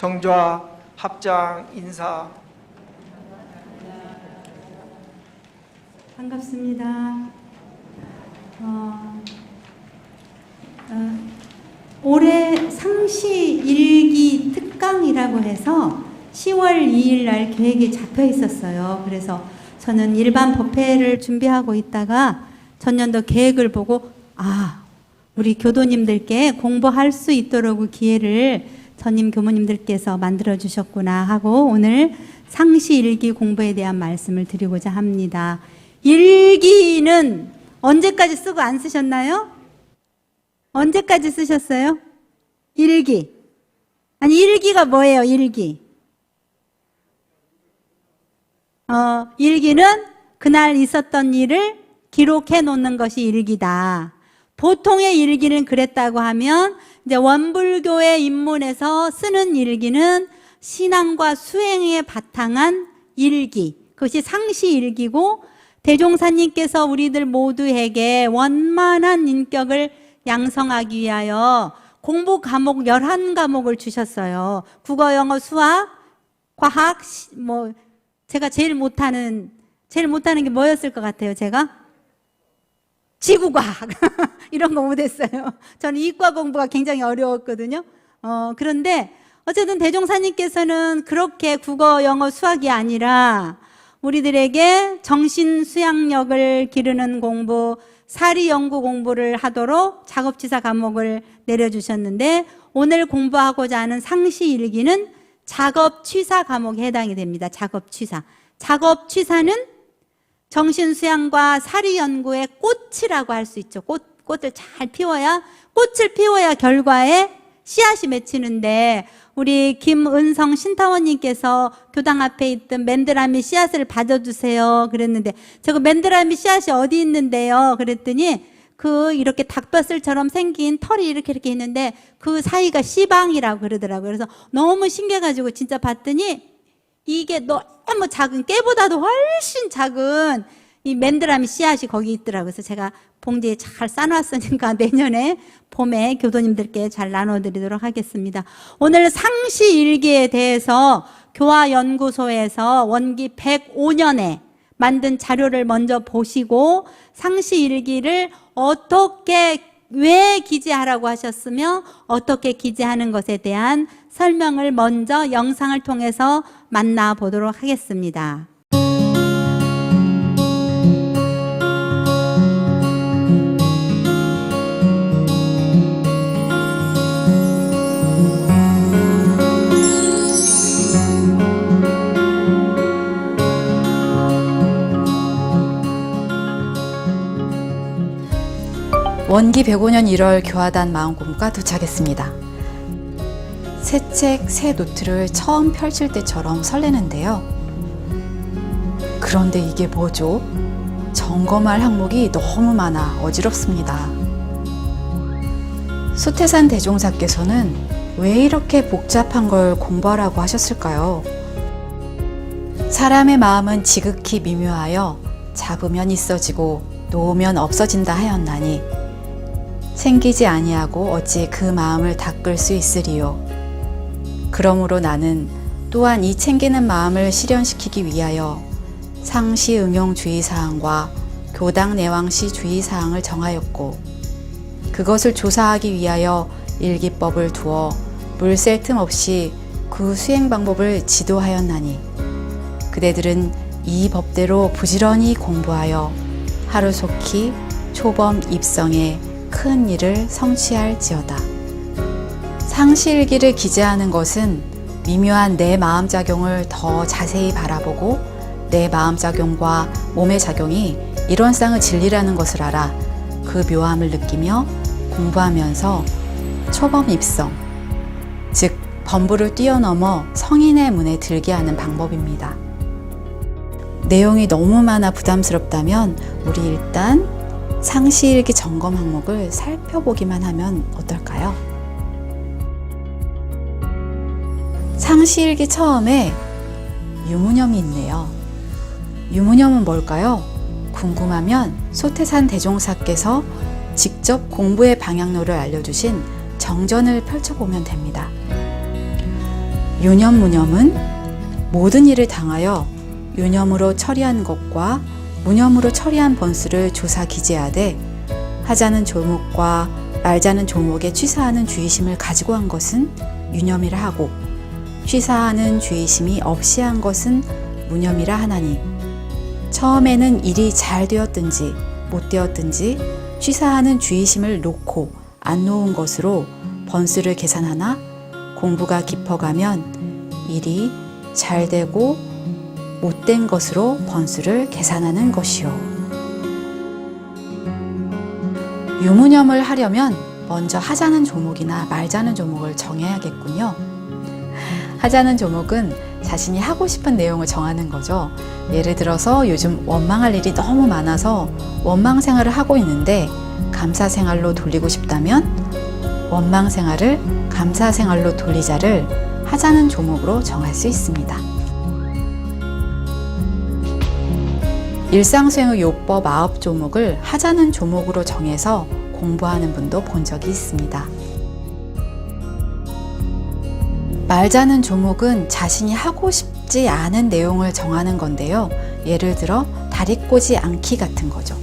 정좌 합장 인사. 반갑습니다. 올해 상시 일기 특강이라고 해서 10월 2일 날 계획이 잡혀 있었어요. 그래서 저는 일반 법회를 준비하고 있다가 전년도 계획을 보고 우리 교도님들께 공부할 수 있도록 기회를 전임 교모님들께서 만들어 주셨구나 하고 오늘 상시 일기 공부에 대한 말씀을 드리고자 합니다. 일기는 언제까지 쓰고 안 쓰셨나요? 언제까지 쓰셨어요? 일기. 아니, 일기가 뭐예요, 일기? 일기는 그날 있었던 일을 기록해 놓는 것이 일기다. 보통의 일기는 그랬다고 하면 이제 원불교의 입문에서 쓰는 일기는 신앙과 수행에 바탕한 일기. 그것이 상시 일기고 대종사님께서 우리들 모두에게 원만한 인격을 양성하기 위하여 공부 과목 11과목을 주셨어요. 국어, 영어, 수학, 과학, 제가 제일 못하는 게 뭐였을 것 같아요, 제가? 지구과학. 이런 거 못했어요. 저는 이과 공부가 굉장히 어려웠거든요. 그런데 어쨌든 대종사님께서는 그렇게 국어, 영어, 수학이 아니라 우리들에게 정신 수양력을 기르는 공부, 사리 연구 공부를 하도록 작업치사 과목을 내려주셨는데 오늘 공부하고자 하는 상시 일기는 작업취사 과목에 해당이 됩니다. 작업취사. 작업취사는 정신 수양과 사리 연구의 꽃이라고 할 수 있죠. 꽃을 잘 피워야, 꽃을 피워야 결과에 씨앗이 맺히는데 우리 김은성 신타원님께서 교당 앞에 있던 맨드라미 씨앗을 받아주세요 그랬는데 제가 맨드라미 씨앗이 어디 있는데요? 그랬더니 이렇게 닭뼈슬처럼 생긴 털이 이렇게 있는데 그 사이가 씨방이라고 그러더라고요. 그래서 너무 신기해가지고 진짜 봤더니 이게 너무 작은, 깨보다도 훨씬 작은 이 맨드라미 씨앗이 거기 있더라고요. 그래서 제가 봉지에 잘 싸놨으니까 내년에 봄에 교도님들께 잘 나눠드리도록 하겠습니다. 오늘 상시 일기에 대해서 교화연구소에서 원기 105년에 만든 자료를 먼저 보시고 상시 일기를 왜 기재하라고 하셨으며 어떻게 기재하는 것에 대한 설명을 먼저 영상을 통해서 만나보도록 하겠습니다. 원기 105년 1월 교화단 마음공부가 도착했습니다. 새 책, 새 노트를 처음 펼칠 때처럼 설레는데요. 그런데 이게 뭐죠? 점검할 항목이 너무 많아 어지럽습니다. 수태산 대종사께서는 왜 이렇게 복잡한 걸 공부하라고 하셨을까요? 사람의 마음은 지극히 미묘하여 잡으면 있어지고 놓으면 없어진다 하였나니 생기지 아니하고 어찌 그 마음을 닦을 수 있으리요. 그러므로 나는 또한 이 챙기는 마음을 실현시키기 위하여 상시 응용 주의사항과 교당 내왕시 주의사항을 정하였고 그것을 조사하기 위하여 일기법을 두어 물샐 틈 없이 그 수행 방법을 지도하였나니 그대들은 이 법대로 부지런히 공부하여 하루속히 초범 입성에 큰 일을 성취할지어다. 상시일기를 기재하는 것은 미묘한 내 마음작용을 더 자세히 바라보고 내 마음작용과 몸의 작용이 일원상의 진리라는 것을 알아 그 묘함을 느끼며 공부하면서 초범 입성, 즉 범부를 뛰어넘어 성인의 문에 들게 하는 방법입니다. 내용이 너무 많아 부담스럽다면 우리 일단 상시일기 점검 항목을 살펴보기만 하면 어떨까요? 상시일기 처음에 유무념이 있네요. 유무념은 뭘까요? 궁금하면 소태산 대종사께서 직접 공부의 방향로를 알려주신 정전을 펼쳐보면 됩니다. 유념 무념은 모든 일을 당하여 유념으로 처리한 것과 무념으로 처리한 번수를 조사 기재하되 하자는 조목과 말자는 조목에 취사하는 주의심을 가지고 한 것은 유념이라 하고 취사하는 주의심이 없이 한 것은 무념이라 하나니 처음에는 일이 잘 되었든지 못 되었든지 취사하는 주의심을 놓고 안 놓은 것으로 번수를 계산하나 공부가 깊어가면 일이 잘 되고 못된 것으로 번수를 계산하는 것이요. 유무념을 하려면 먼저 하자는 조목이나 말자는 조목을 정해야겠군요. 하자는 조목은 자신이 하고 싶은 내용을 정하는 거죠. 예를 들어서 요즘 원망할 일이 너무 많아서 원망 생활을 하고 있는데 감사 생활로 돌리고 싶다면 원망 생활을 감사 생활로 돌리자를 하자는 조목으로 정할 수 있습니다. 일상수행의 요법 9조목을 하자는 조목으로 정해서 공부하는 분도 본 적이 있습니다. 말자는 조목은 자신이 하고 싶지 않은 내용을 정하는 건데요. 예를 들어 다리 꼬지 않기 같은 거죠.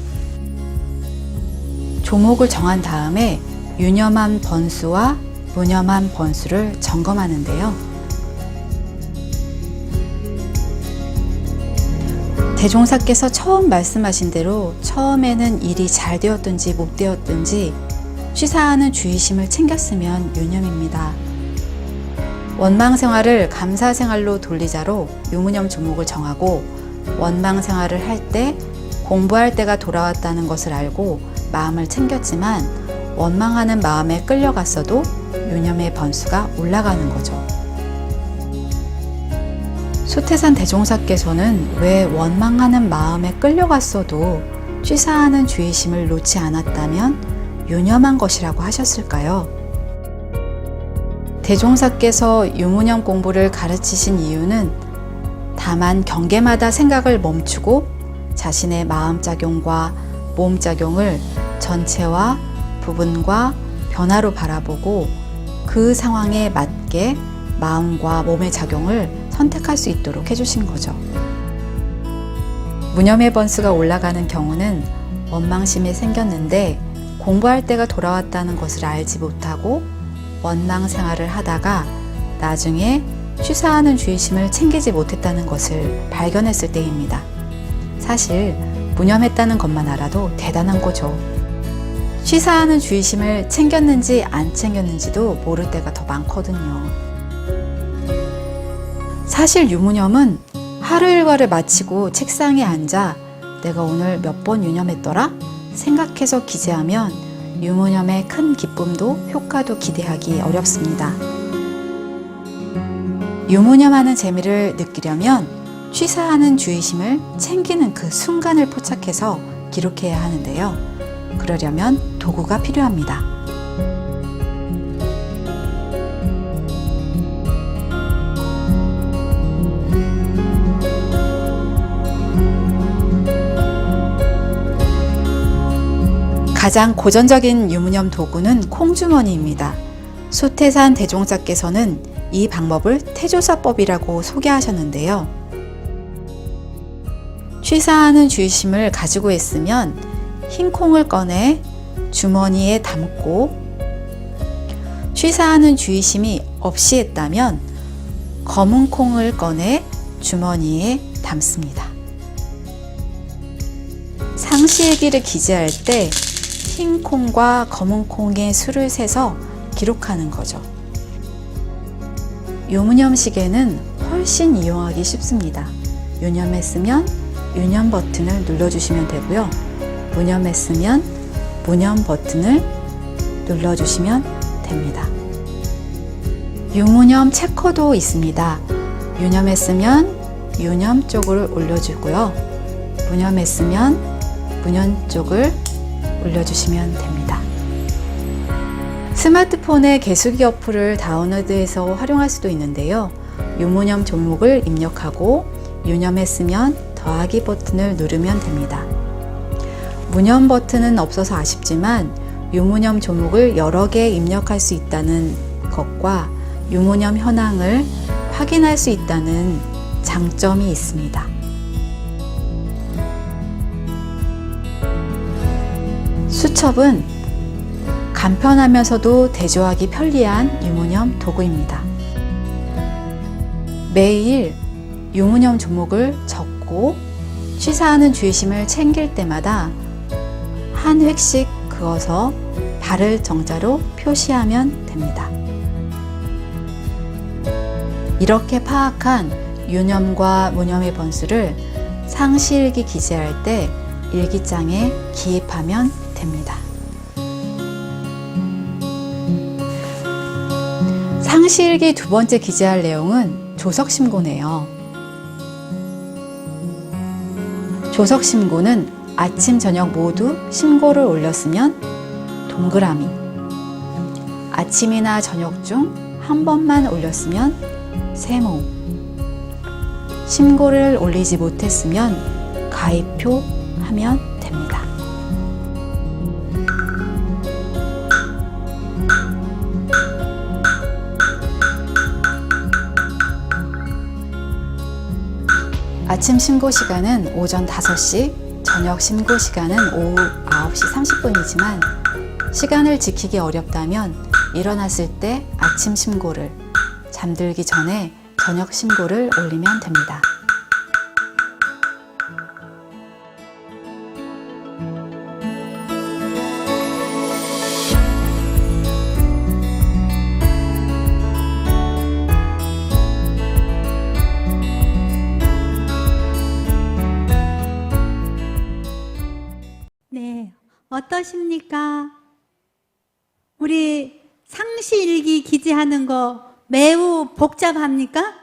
조목을 정한 다음에 유념한 번수와 무념한 번수를 점검하는데요. 대종사께서 처음 말씀하신 대로 처음에는 일이 잘 되었든지 못 되었든지 취사하는 주의심을 챙겼으면 유념입니다. 원망 생활을 감사 생활로 돌리자로 유무념 조목을 정하고 원망 생활을 할 때 공부할 때가 돌아왔다는 것을 알고 마음을 챙겼지만 원망하는 마음에 끌려갔어도 유념의 번수가 올라가는 거죠. 수태산 대종사께서는 왜 원망하는 마음에 끌려갔어도 취사하는 주의심을 놓지 않았다면 유념한 것이라고 하셨을까요? 대종사께서 유무념 공부를 가르치신 이유는 다만 경계마다 생각을 멈추고 자신의 마음작용과 몸작용을 전체와 부분과 변화로 바라보고 그 상황에 맞게 마음과 몸의 작용을 선택할 수 있도록 해주신 거죠. 무념의 번수가 올라가는 경우는 원망심이 생겼는데 공부할 때가 돌아왔다는 것을 알지 못하고 원망 생활을 하다가 나중에 취사하는 주의심을 챙기지 못했다는 것을 발견했을 때입니다. 사실 무념했다는 것만 알아도 대단한 거죠. 취사하는 주의심을 챙겼는지 안 챙겼는지도 모를 때가 더 많거든요. 사실 유무념은 하루 일과를 마치고 책상에 앉아 내가 오늘 몇 번 유념했더라? 생각해서 기재하면 유무념의 큰 기쁨도 효과도 기대하기 어렵습니다. 유무념하는 재미를 느끼려면 취사하는 주의심을 챙기는 그 순간을 포착해서 기록해야 하는데요. 그러려면 도구가 필요합니다. 가장 고전적인 유무념 도구는 콩주머니입니다. 수태산 대종사께서는 이 방법을 태조사법이라고 소개하셨는데요. 취사하는 주의심을 가지고 있으면 흰 콩을 꺼내 주머니에 담고 취사하는 주의심이 없이 했다면 검은 콩을 꺼내 주머니에 담습니다. 상시일기를 기재할 때 흰 콩과 검은 콩의 수를 세서 기록하는 거죠. 유무념식에는 훨씬 이용하기 쉽습니다. 유념했으면 유념 버튼을 눌러주시면 되고요. 무념했으면 무념 버튼을 눌러주시면 됩니다. 유무념 체커도 있습니다. 유념했으면 유념 쪽을 올려주고요. 무념했으면 무념 쪽을 올려주시면 됩니다. 스마트폰의 개수기 어플을 다운로드해서 활용할 수도 있는데요. 유무념 조목을 입력하고 유념했으면 더하기 버튼을 누르면 됩니다. 무념 버튼은 없어서 아쉽지만 유무념 조목을 여러 개 입력할 수 있다는 것과 유무념 현황을 확인할 수 있다는 장점이 있습니다. 수첩은 간편하면서도 대조하기 편리한 유무념 도구입니다. 매일 유무념 종목을 적고 취사하는 주의심을 챙길 때마다 한 획씩 그어서 바를 정자로 표시하면 됩니다. 이렇게 파악한 유념과 무념의 번수를 상시일기 기재할 때 일기장에 기입하면 됩니다. 상시일기 두 번째 기재할 내용은 조석신고네요. 조석신고는 아침, 저녁 모두 신고를 올렸으면 동그라미, 아침이나 저녁 중 한 번만 올렸으면 세모, 신고를 올리지 못했으면 가입표 하면 됩니다. 아침 신고 시간은 오전 5시, 저녁 신고 시간은 오후 9시 30분이지만 시간을 지키기 어렵다면 일어났을 때 아침 신고를, 잠들기 전에 저녁 신고를 올리면 됩니다. 네, 어떠십니까? 우리 상시일기 기재하는 거 매우 복잡합니까?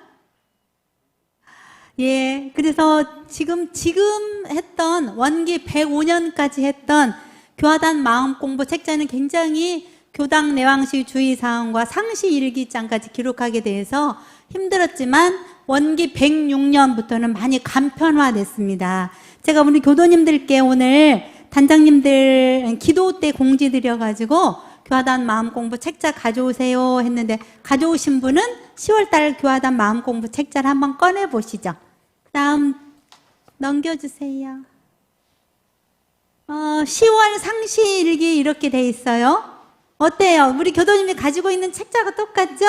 예, 그래서 지금 했던 원기 105년까지 했던 교화단 마음공부 책자는 굉장히 교당 내왕시 주의사항과 상시일기장까지 기록하게 돼서 힘들었지만 원기 106년부터는 많이 간편화됐습니다. 제가 우리 교도님들께 오늘 단장님들 기도 때 공지 드려가지고 교화단 마음공부 책자 가져오세요 했는데 가져오신 분은 10월달 교화단 마음공부 책자를 한번 꺼내보시죠. 다음 넘겨주세요. 10월 상시일기 이렇게 돼 있어요. 어때요? 우리 교도님이 가지고 있는 책자가 똑같죠?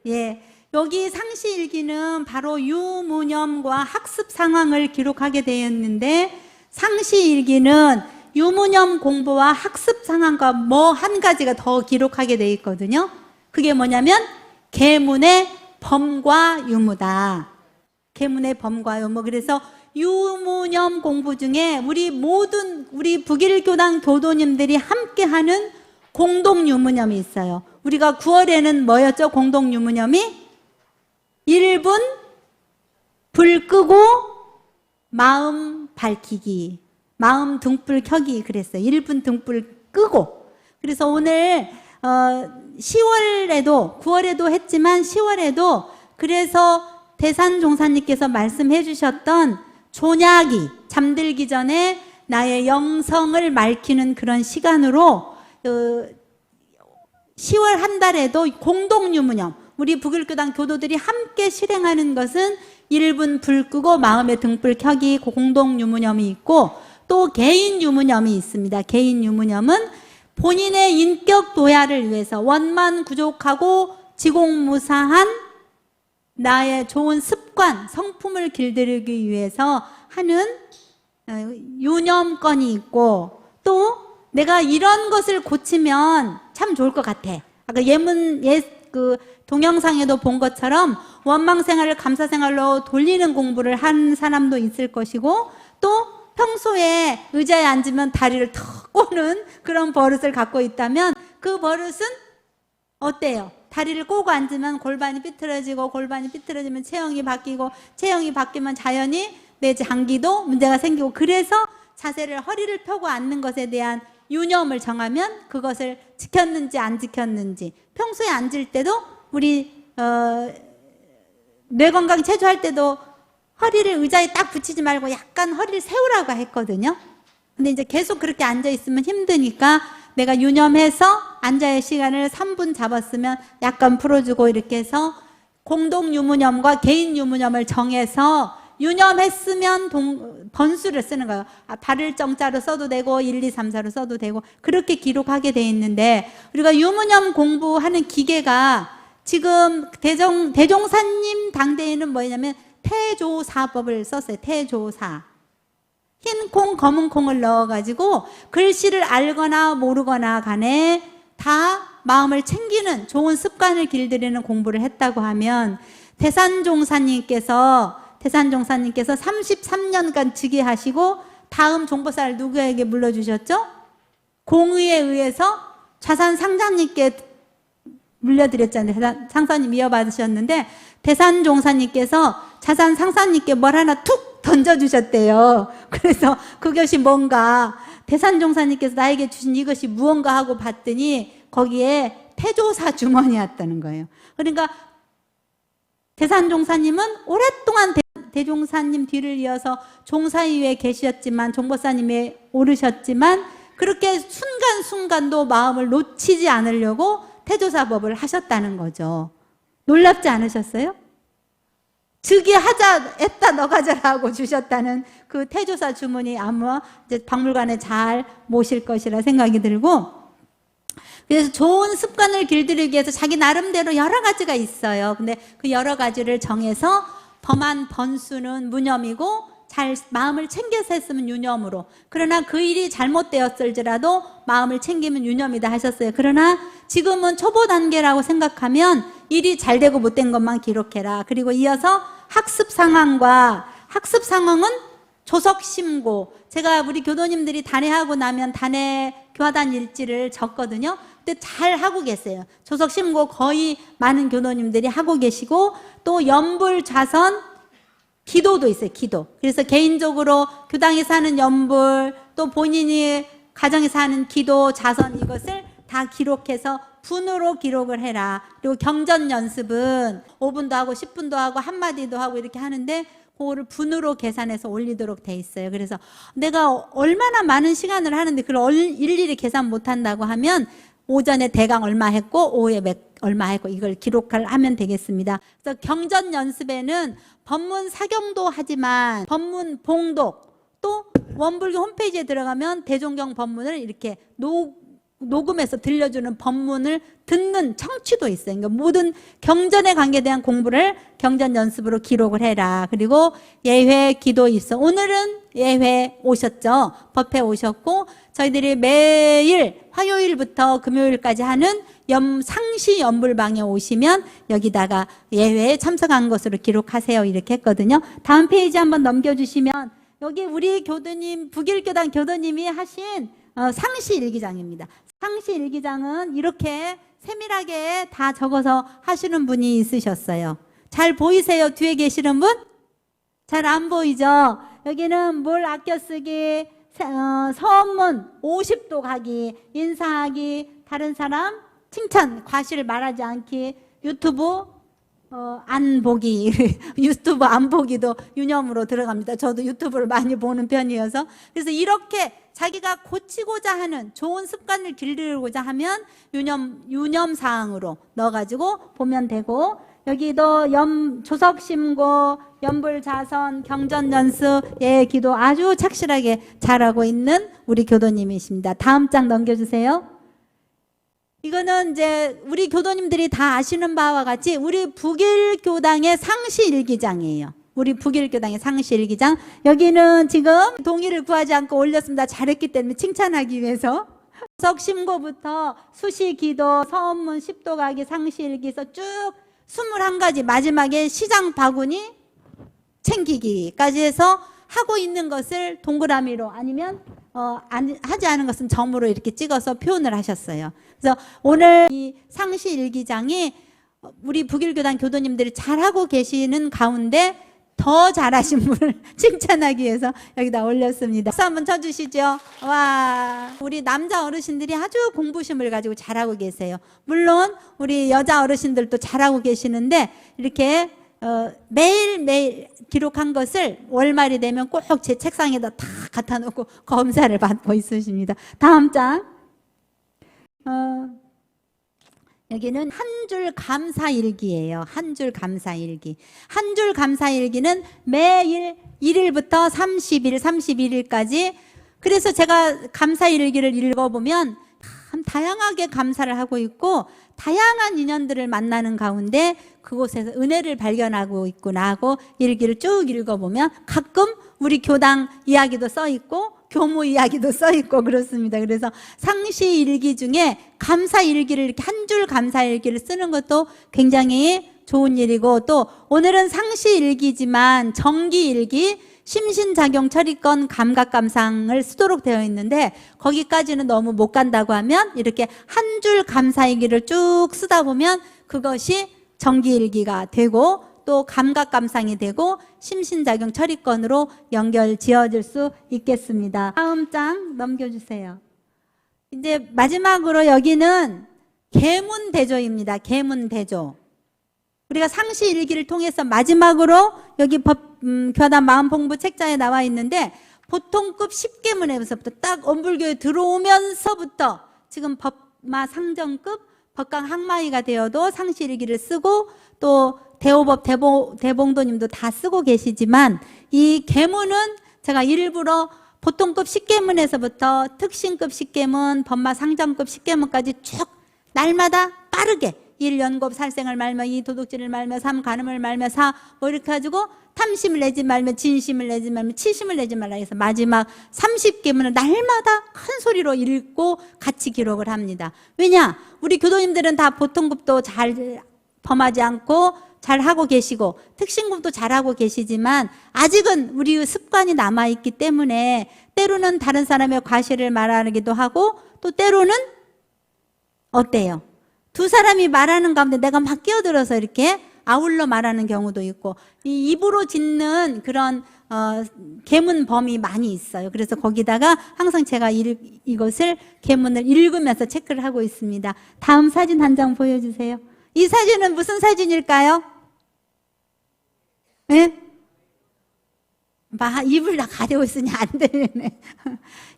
예, 여기 상시일기는 바로 유무념과 학습 상황을 기록하게 되었는데 상시일기는 유무념 공부와 학습 상황과 뭐 한 가지가 더 기록하게 돼 있거든요. 그게 뭐냐면 계문의 범과 유무다. 계문의 범과 유무. 그래서 유무념 공부 중에 우리 북일교당 교도님들이 함께하는 공동 유무념이 있어요. 우리가 9월에는 뭐였죠? 공동 유무념이 1분 불 끄고 마음 밝히기, 마음 등불 켜기 그랬어요. 1분 등불 끄고. 그래서 오늘 10월에도 9월에도 했지만 10월에도 그래서 대산 종사님께서 말씀해 주셨던 조냐기, 잠들기 전에 나의 영성을 맑히는 그런 시간으로 10월 한 달에도 공동 유무념, 우리 북일교당 교도들이 함께 실행하는 것은 1분 불 끄고 마음의 등불 켜기 공동 유무념이 있고 또 개인 유무념이 있습니다. 개인 유무념은 본인의 인격 도야를 위해서 원만 구족하고 지공무사한 나의 좋은 습관, 성품을 길들이기 위해서 하는 유념건이 있고 또 내가 이런 것을 고치면 참 좋을 것 같아. 아까 동영상에도 본 것처럼 원망생활을 감사생활로 돌리는 공부를 한 사람도 있을 것이고 또 평소에 의자에 앉으면 다리를 턱 꼬는 그런 버릇을 갖고 있다면 그 버릇은 어때요? 다리를 꼬고 앉으면 골반이 삐뚤어지고 골반이 삐뚤어지면 체형이 바뀌고 체형이 바뀌면 자연히 내 장기도 문제가 생기고 그래서 자세를 허리를 펴고 앉는 것에 대한 유념을 정하면 그것을 지켰는지 안 지켰는지 평소에 앉을 때도 우리 뇌건강 체조할 때도 허리를 의자에 딱 붙이지 말고 약간 허리를 세우라고 했거든요. 근데 이제 계속 그렇게 앉아 있으면 힘드니까 내가 유념해서 앉아야 시간을 3분 잡았으면 약간 풀어주고 이렇게 해서 공동 유무념과 개인 유무념을 정해서 유념했으면 번수를 쓰는 거예요. 발을 정자로 써도 되고 1, 2, 3, 4로 써도 되고 그렇게 기록하게 돼 있는데, 우리가 유무념 공부하는 기계가 지금 대종사님 당대에는 뭐냐면 태조사법을 썼어요. 태조사. 흰 콩, 검은 콩을 넣어가지고 글씨를 알거나 모르거나 간에 다 마음을 챙기는 좋은 습관을 길들이는 공부를 했다고 하면, 대산종사님께서 33년간 즉위하시고 다음 종보살을 누구에게 물려주셨죠? 공의에 의해서 좌산 상사님께 물려드렸잖아요. 상사님 이어받으셨는데 대산종사님께서 좌산 상사님께 뭘 하나 툭 던져주셨대요. 그래서 그것이 뭔가, 대산종사님께서 나에게 주신 이것이 무언가 하고 봤더니 거기에 태조사 주머니였다는 거예요. 그러니까 대산종사님은 오랫동안 대종사님 뒤를 이어서 종사위에 계셨지만, 종보사님에 오르셨지만 그렇게 순간순간도 마음을 놓치지 않으려고 태조사법을 하셨다는 거죠. 놀랍지 않으셨어요? 즉위하자, 애따 너가져라 하고 주셨다는 그 태조사 주문이 아마 이제 박물관에 잘 모실 것이라 생각이 들고, 그래서 좋은 습관을 길들이기 위해서 자기 나름대로 여러 가지가 있어요. 근데 그 여러 가지를 정해서 범한 번수는 무념이고 잘 마음을 챙겨서 했으면 유념으로, 그러나 그 일이 잘못되었을지라도 마음을 챙기면 유념이다 하셨어요. 그러나 지금은 초보 단계라고 생각하면 일이 잘 되고 못된 것만 기록해라. 그리고 이어서 학습 상황과, 학습 상황은 조석 심고, 제가 우리 교도님들이 단회하고 나면 단회 교화단 일지를 적거든요. 근데 잘 하고 계세요. 조석 심고 거의 많은 교도님들이 하고 계시고, 또 연불 좌선 기도도 있어요. 기도. 그래서 개인적으로 교당에서 하는 연불, 또 본인이 가정에서 하는 기도, 자선, 이것을 다 기록해서 분으로 기록을 해라. 그리고 경전 연습은 5분도 하고 10분도 하고 한마디도 하고 이렇게 하는데 그거를 분으로 계산해서 올리도록 돼 있어요. 그래서 내가 얼마나 많은 시간을 하는데 그걸 일일이 계산 못 한다고 하면 오전에 대강 얼마 했고 오후에 얼마 했고 이걸 기록을 하면 되겠습니다. 그래서 경전 연습에는 법문 사경도 하지만 법문 봉독, 또 원불교 홈페이지에 들어가면 대종경 법문을 이렇게 녹음해서 들려주는 법문을 듣는 청취도 있어요. 그러니까 모든 경전에 관계된 공부를 경전 연습으로 기록을 해라. 그리고 예회 기도 있어. 오늘은 예회 오셨죠? 법회 오셨고, 저희들이 매일 화요일부터 금요일까지 하는 상시 연불방에 오시면 여기다가 예회에 참석한 것으로 기록하세요. 이렇게 했거든요. 다음 페이지 한번 넘겨주시면 여기 우리 교도님, 북일교단 교도님이 하신 상시 일기장입니다. 상시 일기장은 이렇게 세밀하게 다 적어서 하시는 분이 있으셨어요. 잘 보이세요? 뒤에 계시는 분? 잘 안 보이죠? 여기는 뭘 아껴 쓰기, 서문 50도 가기, 인사하기, 다른 사람 칭찬, 과실 말하지 않기, 유튜브 안 보기, 유튜브 안 보기도 유념으로 들어갑니다. 저도 유튜브를 많이 보는 편이어서. 그래서 이렇게 자기가 고치고자 하는 좋은 습관을 길들이고자 하면 유념 사항으로 넣어가지고 보면 되고, 여기도 조석심고, 연불자선, 경전연수, 예기도 아주 착실하게 잘하고 있는 우리 교도님이십니다. 다음 장 넘겨주세요. 이거는 이제 우리 교도님들이 다 아시는 바와 같이 우리 북일교당의 상시일기장이에요. 우리 북일교당의 상시일기장. 여기는 지금 동의를 구하지 않고 올렸습니다. 잘했기 때문에 칭찬하기 위해서. 석심고부터 수시기도, 서원문, 십도가기, 상시일기서 쭉 21가지, 마지막에 시장 바구니 챙기기까지 해서 하고 있는 것을 동그라미로, 아니면 하지 않은 것은 점으로 이렇게 찍어서 표현을 하셨어요. 그래서 오늘 이 상시일기장이 우리 북일교단 교도님들이 잘하고 계시는 가운데 더 잘하신 분을 칭찬하기 위해서 여기다 올렸습니다. 박수 한번 쳐주시죠. 와, 우리 남자 어르신들이 아주 공부심을 가지고 잘하고 계세요. 물론 우리 여자 어르신들도 잘하고 계시는데 이렇게 매일매일 기록한 것을 월말이 되면 꼭 제 책상에다 다 갖다 놓고 검사를 받고 있으십니다. 다음 장. 여기는 한 줄 감사일기예요. 한 줄 감사일기. 한 줄 감사일기는 매일 1일부터 30일, 31일까지. 그래서 제가 감사일기를 읽어보면 참 다양하게 감사를 하고 있고 다양한 인연들을 만나는 가운데 그곳에서 은혜를 발견하고 있구나 하고 일기를 쭉 읽어보면 가끔 우리 교당 이야기도 써 있고 교무 이야기도 써 있고 그렇습니다. 그래서 상시 일기 중에 감사 일기를 이렇게 한 줄 감사 일기를 쓰는 것도 굉장히 좋은 일이고, 또 오늘은 상시 일기지만 정기 일기, 심신작용 처리권 감각감상을 쓰도록 되어 있는데 거기까지는 너무 못 간다고 하면 이렇게 한 줄 감사일기를 쭉 쓰다 보면 그것이 정기일기가 되고 또 감각감상이 되고 심신작용 처리권으로 연결 지어질 수 있겠습니다. 다음 장 넘겨주세요. 이제 마지막으로 여기는 계문대조입니다. 계문대조. 우리가 상시일기를 통해서 마지막으로 여기 교단 마음공부 책자에 나와 있는데 보통급 10계문에서부터 딱 엄불교에 들어오면서부터 지금 법마 상정급 법강 학마위가 되어도 상시일기를 쓰고 또 대호법 대봉도님도 다 쓰고 계시지만 이 계문은 제가 일부러 보통급 10계문에서부터 특신급 10계문, 법마 상정급 10계문까지 쭉 날마다 빠르게 1. 연곱 살생을 말며 2. 도둑질을 말며 3. 간음을 말며 4. 뭐 이렇게 가지고 탐심을 내지 말며 진심을 내지 말며 치심을 내지 말라 해서 마지막 30계문을 날마다 큰 소리로 읽고 같이 기록을 합니다. 왜냐? 우리 교도님들은 다 보통급도 잘 범하지 않고 잘 하고 계시고 특신급도 잘 하고 계시지만 아직은 우리 습관이 남아있기 때문에 때로는 다른 사람의 과실을 말하기도 하고 또 때로는 어때요? 두 사람이 말하는 가운데 내가 막 끼어들어서 이렇게 아울러 말하는 경우도 있고 이 입으로 짓는 그런 계문범이 많이 있어요. 그래서 거기다가 항상 제가 이것을 계문을 읽으면서 체크를 하고 있습니다. 다음 사진 한 장 보여주세요. 이 사진은 무슨 사진일까요? 네? 입을 다 가리고 있으니 안 들리네.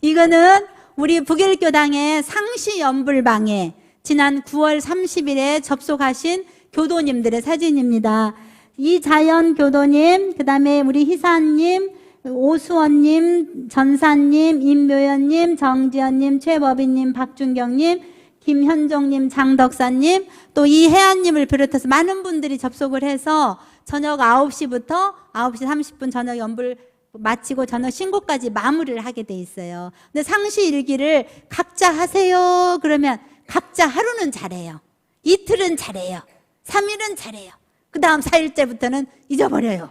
이거는 우리 북일교당의 상시연불방에 지난 9월 30일에 접속하신 교도님들의 사진입니다. 이자연 교도님, 그 다음에 우리 희사님, 오수원님, 전사님, 임묘연님, 정지연님, 최법인님, 박준경님, 김현종님, 장덕사님, 또 이혜안님을 비롯해서 많은 분들이 접속을 해서 저녁 9시부터 9시 30분 저녁 연불 마치고 저녁 신고까지 마무리를 하게 돼 있어요. 근데 상시 일기를 각자 하세요. 그러면 각자 하루는 잘해요. 이틀은 잘해요. 3일은 잘해요. 그 다음 4일째부터는 잊어버려요.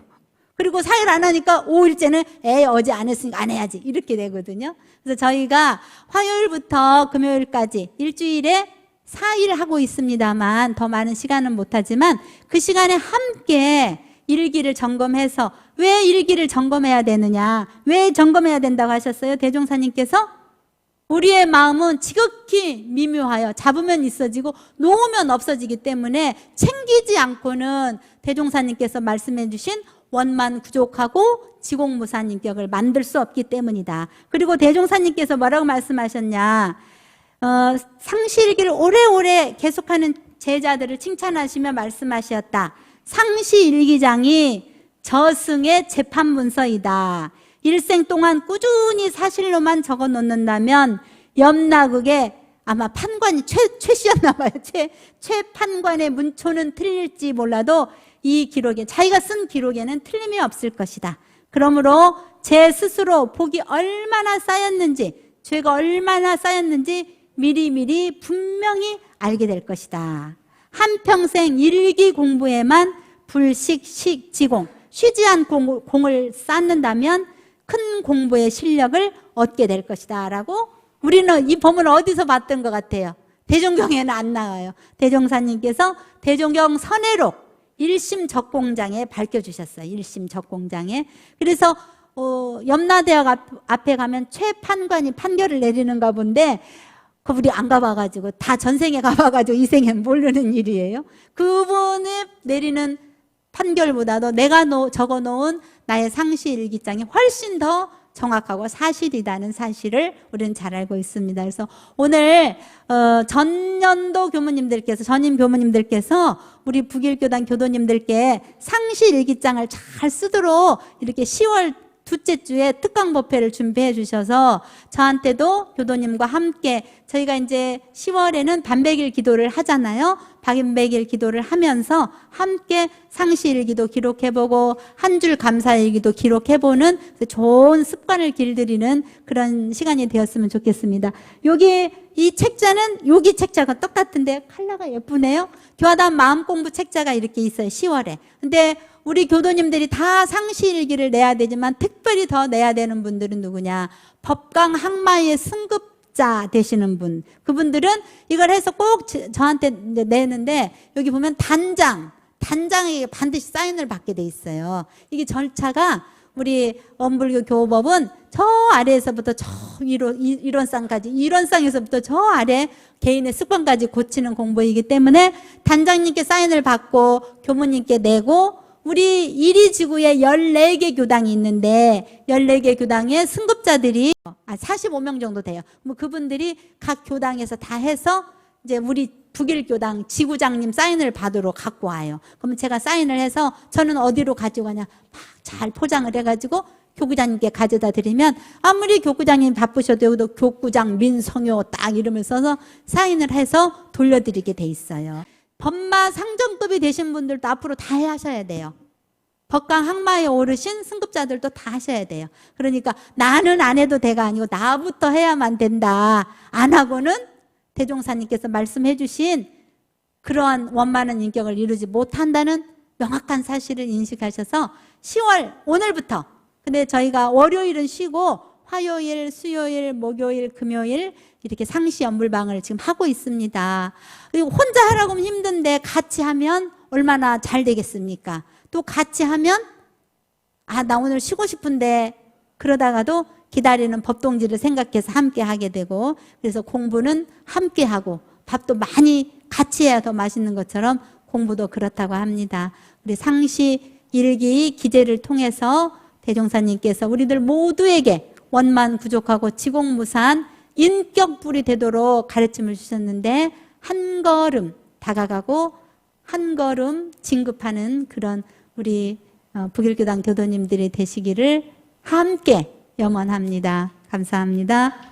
그리고 4일 안 하니까 5일째는 어제 안 했으니까 안 해야지 이렇게 되거든요. 그래서 저희가 화요일부터 금요일까지 일주일에 4일 하고 있습니다만 더 많은 시간은 못하지만 그 시간에 함께 일기를 점검해서 왜 일기를 점검해야 되느냐, 왜 점검해야 된다고 하셨어요? 대종사님께서 우리의 마음은 지극히 미묘하여 잡으면 있어지고 놓으면 없어지기 때문에 챙기지 않고는 대종사님께서 말씀해 주신 원만 구족하고 지공무사인격을 만들 수 없기 때문이다. 그리고 대종사님께서 뭐라고 말씀하셨냐, 상시일기를 오래오래 계속하는 제자들을 칭찬하시며 말씀하셨다. 상시일기장이 저승의 재판문서이다. 일생 동안 꾸준히 사실로만 적어 놓는다면 염라국에 아마 판관이 최 씨였나 봐요. 최 판관의 문초는 틀릴지 몰라도 이 기록에, 자기가 쓴 기록에는 틀림이 없을 것이다. 그러므로 제 스스로 복이 얼마나 쌓였는지, 죄가 얼마나 쌓였는지 미리미리 분명히 알게 될 것이다. 한평생 일기 공부에만 불식식지공, 쉬지 않고 공을 쌓는다면 큰 공부의 실력을 얻게 될 것이다 라고, 우리는 이 법을 어디서 봤던 것 같아요? 대종경에는 안 나와요. 대종사님께서 대종경 선해록 1심 적공장에 밝혀주셨어요. 1심 적공장에. 그래서 염라대학 앞에 가면 최판관이 판결을 내리는가 본데 우리 안 가봐가지고, 다 전생에 가봐가지고 이 생엔 모르는 일이에요. 그분이 내리는 판결보다도 내가 적어놓은 나의 상시일기장이 훨씬 더 정확하고 사실이라는 사실을 우리는 잘 알고 있습니다. 그래서 오늘 전년도 교무님들께서, 전임 교무님들께서 우리 북일교단 교도님들께 상시일기장을 잘 쓰도록 이렇게 10월 둘째 주에 특강법회를 준비해 주셔서 저한테도 교도님과 함께, 저희가 이제 10월에는 반백일 기도를 하잖아요. 반백일 기도를 하면서 함께 상시일기도 기록해보고 한 줄 감사일기도 기록해보는 좋은 습관을 길들이는 그런 시간이 되었으면 좋겠습니다. 여기 이 책자는 여기 책자가 똑같은데 컬러가 예쁘네요. 교화단 마음공부 책자가 이렇게 있어요. 10월에. 근데 우리 교도님들이 다 상시일기를 내야 되지만 특별히 더 내야 되는 분들은 누구냐? 법강 학마의 승급자 되시는 분. 그분들은 이걸 해서 꼭 저한테 내는데 여기 보면 단장에게 반드시 사인을 받게 돼 있어요. 이게 절차가 우리 원불교 교법은 저 아래에서부터 저 위로 이론상에서부터 저 아래 개인의 습관까지 고치는 공부이기 때문에 단장님께 사인을 받고 교무님께 내고 우리 이리지구에 14개 교당이 있는데 14개 교당의 승급자들이 45명 정도 돼요. 뭐 그분들이 각 교당에서 다 해서 이제 우리 북일교당 지구장님 사인을 받으러 갖고 와요. 그러면 제가 사인을 해서 저는 어디로 가지고 가냐? 막 잘 포장을 해가지고 교구장님께 가져다 드리면 아무리 교구장님 바쁘셔도 여기도 교구장 민성효 딱 이름을 써서 사인을 해서 돌려드리게 돼 있어요. 법마 상정급이 되신 분들도 앞으로 다 하셔야 돼요. 법강 학마에 오르신 승급자들도 다 하셔야 돼요. 그러니까 나는 안 해도 돼가 아니고 나부터 해야만 된다. 안 하고는 대종사님께서 말씀해 주신 그러한 원만한 인격을 이루지 못한다는 명확한 사실을 인식하셔서 10월 오늘부터, 근데 저희가 월요일은 쉬고 화요일, 수요일, 목요일, 금요일 이렇게 상시 연불방을 지금 하고 있습니다. 그리고 혼자 하라고 하면 힘든데 같이 하면 얼마나 잘 되겠습니까? 또 같이 하면 나 오늘 쉬고 싶은데 그러다가도 기다리는 법동지를 생각해서 함께 하게 되고, 그래서 공부는 함께 하고 밥도 많이 같이 해야 더 맛있는 것처럼 공부도 그렇다고 합니다. 우리 상시 일기 기재를 통해서 대종사님께서 우리들 모두에게 원만 부족하고 지공무사한 인격불이 되도록 가르침을 주셨는데 한 걸음 다가가고 한 걸음 진급하는 그런 우리 북일교당 교도님들이 되시기를 함께 염원합니다. 감사합니다.